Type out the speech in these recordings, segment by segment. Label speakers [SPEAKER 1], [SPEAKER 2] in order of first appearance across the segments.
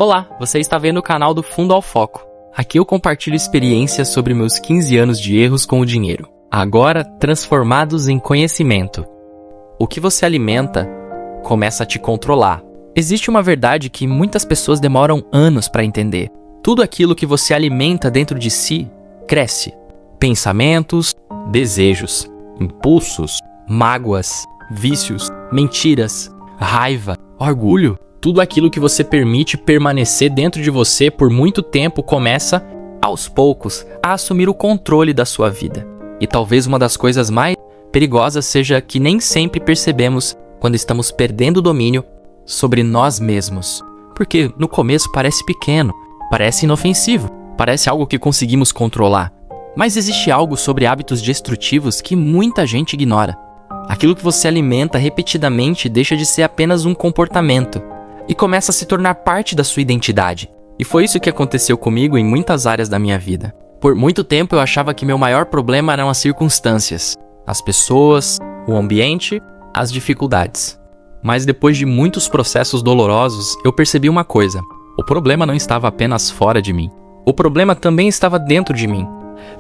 [SPEAKER 1] Olá, você está vendo o canal do Fundo ao Foco. Aqui eu compartilho experiências sobre meus 15 anos de erros com o dinheiro, agora transformados em conhecimento. O que você alimenta começa a te controlar. Existe uma verdade que muitas pessoas demoram anos para entender. Tudo aquilo que você alimenta dentro de si cresce. Pensamentos, desejos, impulsos, mágoas, vícios, mentiras, raiva, orgulho. Tudo aquilo que você permite permanecer dentro de você por muito tempo começa, aos poucos, a assumir o controle da sua vida. E talvez uma das coisas mais perigosas seja que nem sempre percebemos quando estamos perdendo o domínio sobre nós mesmos. Porque no começo parece pequeno, parece inofensivo, parece algo que conseguimos controlar. Mas existe algo sobre hábitos destrutivos que muita gente ignora. Aquilo que você alimenta repetidamente deixa de ser apenas um comportamento e começa a se tornar parte da sua identidade. E foi isso que aconteceu comigo em muitas áreas da minha vida. Por muito tempo eu achava que meu maior problema eram as circunstâncias, as pessoas, o ambiente, as dificuldades. Mas depois de muitos processos dolorosos, eu percebi uma coisa. O problema não estava apenas fora de mim. O problema também estava dentro de mim.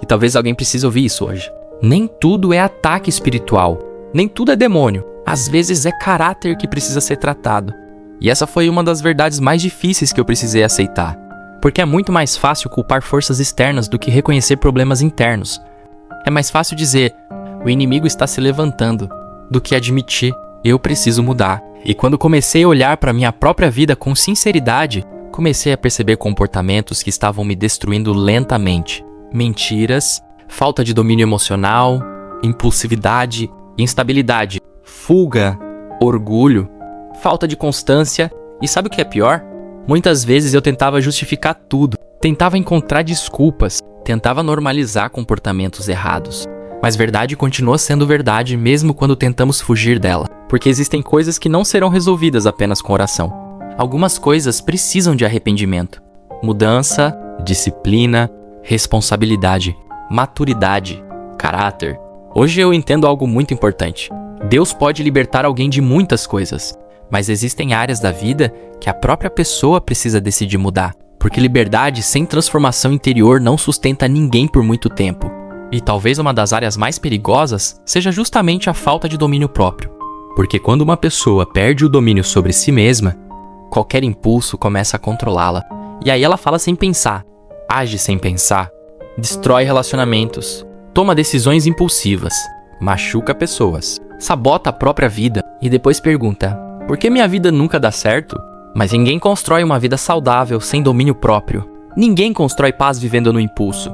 [SPEAKER 1] E talvez alguém precise ouvir isso hoje. Nem tudo é ataque espiritual. Nem tudo é demônio. Às vezes é caráter que precisa ser tratado. E essa foi uma das verdades mais difíceis que eu precisei aceitar. Porque é muito mais fácil culpar forças externas do que reconhecer problemas internos. É mais fácil dizer, o inimigo está se levantando, do que admitir, eu preciso mudar. E quando comecei a olhar para minha própria vida com sinceridade, comecei a perceber comportamentos que estavam me destruindo lentamente. Mentiras, falta de domínio emocional, impulsividade, instabilidade, fuga, orgulho, falta de constância. E sabe o que é pior? Muitas vezes eu tentava justificar tudo, tentava encontrar desculpas, tentava normalizar comportamentos errados. Mas verdade continua sendo verdade mesmo quando tentamos fugir dela, porque existem coisas que não serão resolvidas apenas com oração. Algumas coisas precisam de arrependimento, mudança, disciplina, responsabilidade, maturidade, caráter. Hoje eu entendo algo muito importante. Deus pode libertar alguém de muitas coisas, mas existem áreas da vida que a própria pessoa precisa decidir mudar, porque liberdade sem transformação interior não sustenta ninguém por muito tempo. E talvez uma das áreas mais perigosas seja justamente a falta de domínio próprio, porque quando uma pessoa perde o domínio sobre si mesma, qualquer impulso começa a controlá-la, e aí ela fala sem pensar, age sem pensar, destrói relacionamentos, toma decisões impulsivas, machuca pessoas, sabota a própria vida e depois pergunta, por que minha vida nunca dá certo? Mas ninguém constrói uma vida saudável sem domínio próprio. Ninguém constrói paz vivendo no impulso.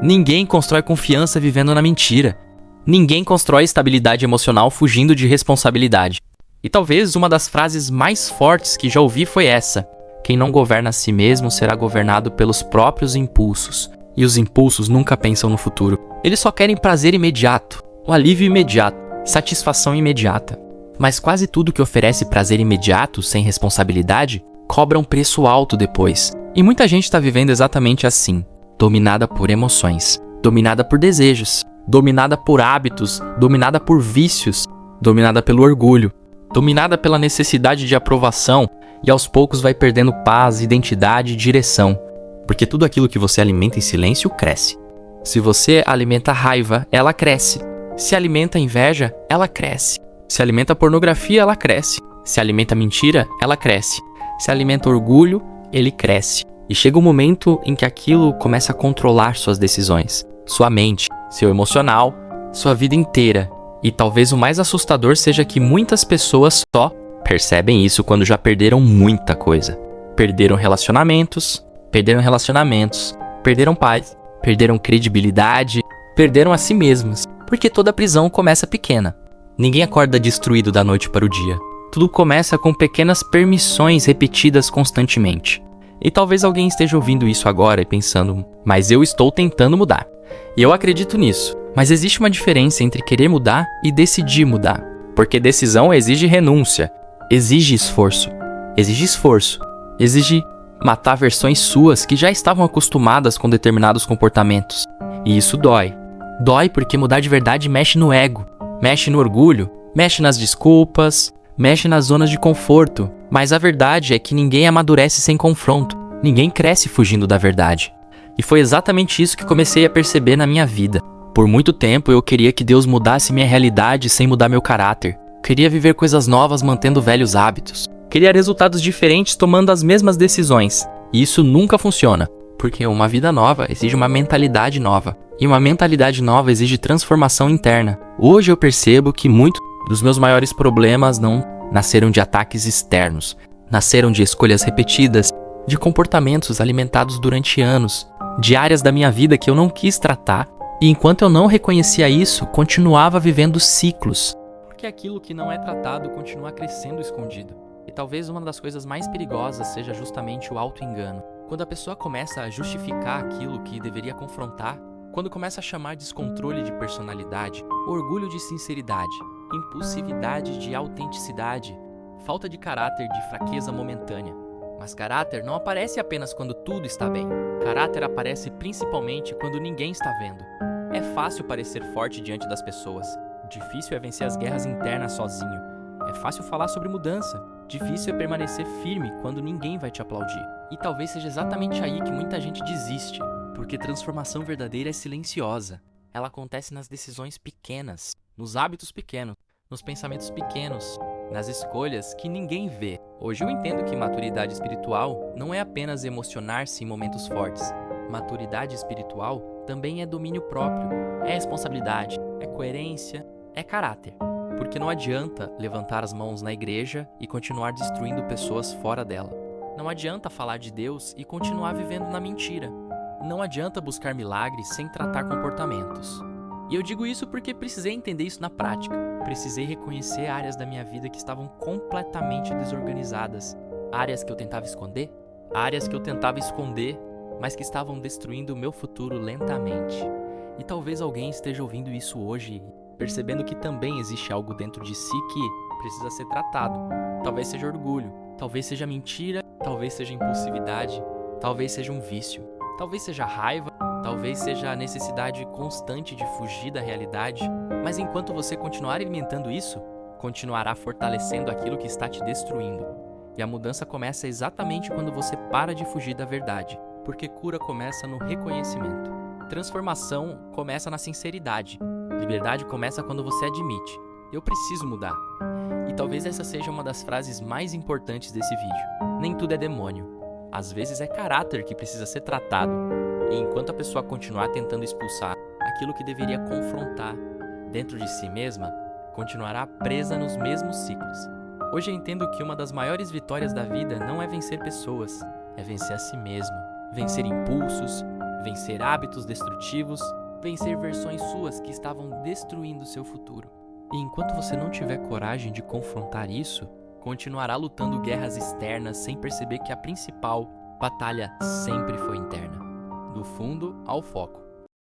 [SPEAKER 1] Ninguém constrói confiança vivendo na mentira. Ninguém constrói estabilidade emocional fugindo de responsabilidade. E talvez uma das frases mais fortes que já ouvi foi essa: quem não governa a si mesmo será governado pelos próprios impulsos. E os impulsos nunca pensam no futuro. Eles só querem prazer imediato, o alívio imediato, satisfação imediata. Mas quase tudo que oferece prazer imediato, sem responsabilidade, cobra um preço alto depois. E muita gente está vivendo exatamente assim, dominada por emoções, dominada por desejos, dominada por hábitos, dominada por vícios, dominada pelo orgulho, dominada pela necessidade de aprovação e aos poucos vai perdendo paz, identidade e direção. Porque tudo aquilo que você alimenta em silêncio cresce. Se você alimenta raiva, ela cresce. Se alimenta inveja, ela cresce. Se alimenta pornografia, ela cresce. Se alimenta mentira, ela cresce. Se alimenta orgulho, ele cresce. E chega um momento em que aquilo começa a controlar suas decisões, sua mente, seu emocional, sua vida inteira. E talvez o mais assustador seja que muitas pessoas só percebem isso quando já perderam muita coisa. Perderam relacionamentos, perderam paz, perderam credibilidade, perderam a si mesmos. Porque toda prisão começa pequena. Ninguém acorda destruído da noite para o dia. Tudo começa com pequenas permissões repetidas constantemente. E talvez alguém esteja ouvindo isso agora e pensando, mas eu estou tentando mudar. E eu acredito nisso. Mas existe uma diferença entre querer mudar e decidir mudar. Porque decisão exige renúncia, exige esforço. Exige matar versões suas que já estavam acostumadas com determinados comportamentos. E isso dói. Dói porque mudar de verdade mexe no ego. Mexe no orgulho, mexe nas desculpas, mexe nas zonas de conforto. Mas a verdade é que ninguém amadurece sem confronto. Ninguém cresce fugindo da verdade. E foi exatamente isso que comecei a perceber na minha vida. Por muito tempo eu queria que Deus mudasse minha realidade sem mudar meu caráter. Queria viver coisas novas mantendo velhos hábitos. Queria resultados diferentes tomando as mesmas decisões. E isso nunca funciona. Porque uma vida nova exige uma mentalidade nova. E uma mentalidade nova exige transformação interna. Hoje eu percebo que muitos dos meus maiores problemas não nasceram de ataques externos. Nasceram de escolhas repetidas, de comportamentos alimentados durante anos, de áreas da minha vida que eu não quis tratar. E enquanto eu não reconhecia isso, continuava vivendo ciclos. Porque aquilo que não é tratado continua crescendo escondido. E talvez uma das coisas mais perigosas seja justamente o auto-engano. Quando a pessoa começa a justificar aquilo que deveria confrontar, quando começa a chamar descontrole de personalidade, orgulho de sinceridade, impulsividade de autenticidade, falta de caráter de fraqueza momentânea. Mas caráter não aparece apenas quando tudo está bem. Caráter aparece principalmente quando ninguém está vendo. É fácil parecer forte diante das pessoas. Difícil é vencer as guerras internas sozinho. É fácil falar sobre mudança. Difícil é permanecer firme quando ninguém vai te aplaudir. E talvez seja exatamente aí que muita gente desiste. Porque transformação verdadeira é silenciosa. Ela acontece nas decisões pequenas, nos hábitos pequenos, nos pensamentos pequenos, nas escolhas que ninguém vê. Hoje eu entendo que maturidade espiritual não é apenas emocionar-se em momentos fortes. Maturidade espiritual também é domínio próprio, é responsabilidade, é coerência, é caráter. Porque não adianta levantar as mãos na igreja e continuar destruindo pessoas fora dela. Não adianta falar de Deus e continuar vivendo na mentira. Não adianta buscar milagres sem tratar comportamentos. E eu digo isso porque precisei entender isso na prática. Precisei reconhecer áreas da minha vida que estavam completamente desorganizadas. Áreas que eu tentava esconder, mas que estavam destruindo o meu futuro lentamente. E talvez alguém esteja ouvindo isso hoje, percebendo que também existe algo dentro de si que precisa ser tratado. Talvez seja orgulho, talvez seja mentira, talvez seja impulsividade, talvez seja um vício, talvez seja raiva, talvez seja a necessidade constante de fugir da realidade. Mas enquanto você continuar alimentando isso, continuará fortalecendo aquilo que está te destruindo. E a mudança começa exatamente quando você para de fugir da verdade, porque cura começa no reconhecimento. Transformação começa na sinceridade. Liberdade começa quando você admite: eu preciso mudar. E talvez essa seja uma das frases mais importantes desse vídeo. Nem tudo é demônio. Às vezes é caráter que precisa ser tratado. E enquanto a pessoa continuar tentando expulsar aquilo que deveria confrontar dentro de si mesma, continuará presa nos mesmos ciclos. Hoje eu entendo que uma das maiores vitórias da vida não é vencer pessoas, é vencer a si mesmo. Vencer impulsos, vencer hábitos destrutivos, vencer versões suas que estavam destruindo seu futuro. E enquanto você não tiver coragem de confrontar isso, continuará lutando guerras externas sem perceber que a principal batalha sempre foi interna. Do fundo ao foco.